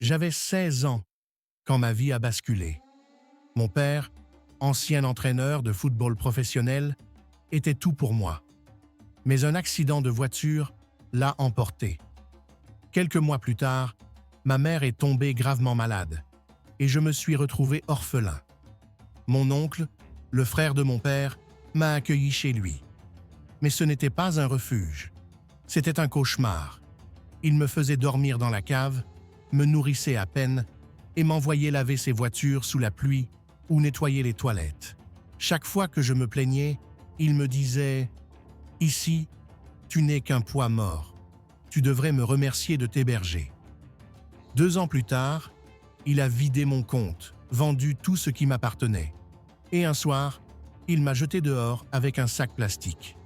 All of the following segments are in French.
J'avais 16 ans quand ma vie a basculé. Mon père, ancien entraîneur de football professionnel, était tout pour moi. Mais un accident de voiture l'a emporté. Quelques mois plus tard, ma mère est tombée gravement malade et je me suis retrouvé orphelin. Mon oncle, le frère de mon père, m'a accueilli chez lui. Mais ce n'était pas un refuge. C'était un cauchemar. Il me faisait dormir dans la cave, me nourrissait à peine et m'envoyait laver ses voitures sous la pluie ou nettoyer les toilettes. Chaque fois que je me plaignais, il me disait « Ici, tu n'es qu'un poids mort. Tu devrais me remercier de t'héberger. » 2 ans plus tard, il a vidé mon compte, vendu tout ce qui m'appartenait. Et un soir, il m'a jeté dehors avec un sac plastique.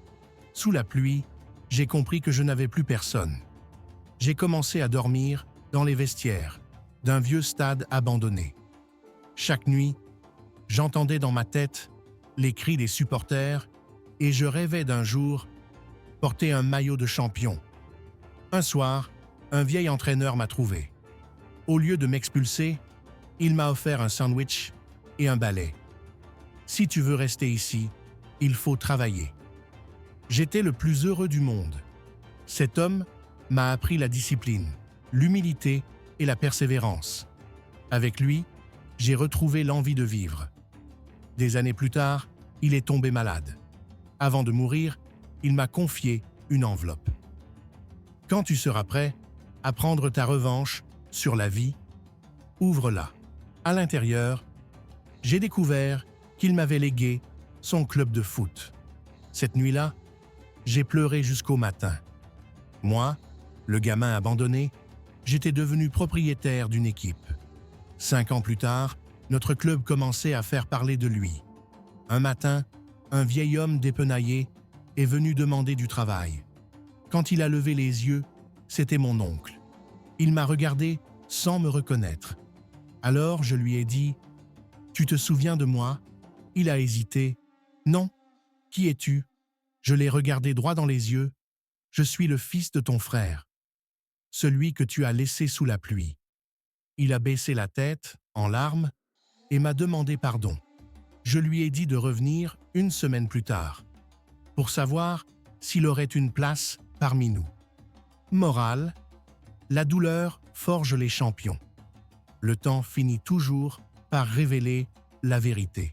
Sous la pluie, j'ai compris que je n'avais plus personne. J'ai commencé à dormir dans les vestiaires d'un vieux stade abandonné. Chaque nuit, j'entendais dans ma tête les cris des supporters et je rêvais d'un jour porter un maillot de champion. Un soir, un vieil entraîneur m'a trouvé. Au lieu de m'expulser, il m'a offert un sandwich et un balai. « Si tu veux rester ici, il faut travailler. » J'étais le plus heureux du monde. Cet homme m'a appris la discipline, l'humilité et la persévérance. Avec lui, j'ai retrouvé l'envie de vivre. Des années plus tard, il est tombé malade. Avant de mourir, il m'a confié une enveloppe. Quand tu seras prêt à prendre ta revanche sur la vie, ouvre-la. À l'intérieur, j'ai découvert qu'il m'avait légué son club de foot. Cette nuit-là, j'ai pleuré jusqu'au matin. Moi, le gamin abandonné, j'étais devenu propriétaire d'une équipe. 5 ans plus tard, notre club commençait à faire parler de lui. Un matin, un vieil homme dépenaillé est venu demander du travail. Quand il a levé les yeux, c'était mon oncle. Il m'a regardé sans me reconnaître. Alors je lui ai dit « Tu te souviens de moi ?» Il a hésité. « Non. Qui es-tu » Je l'ai regardé droit dans les yeux. « Je suis le fils de ton frère, celui que tu as laissé sous la pluie. » Il a baissé la tête, en larmes, et m'a demandé pardon. Je lui ai dit de revenir 1 semaine plus tard, pour savoir s'il aurait une place parmi nous. Morale, la douleur forge les champions. Le temps finit toujours par révéler la vérité.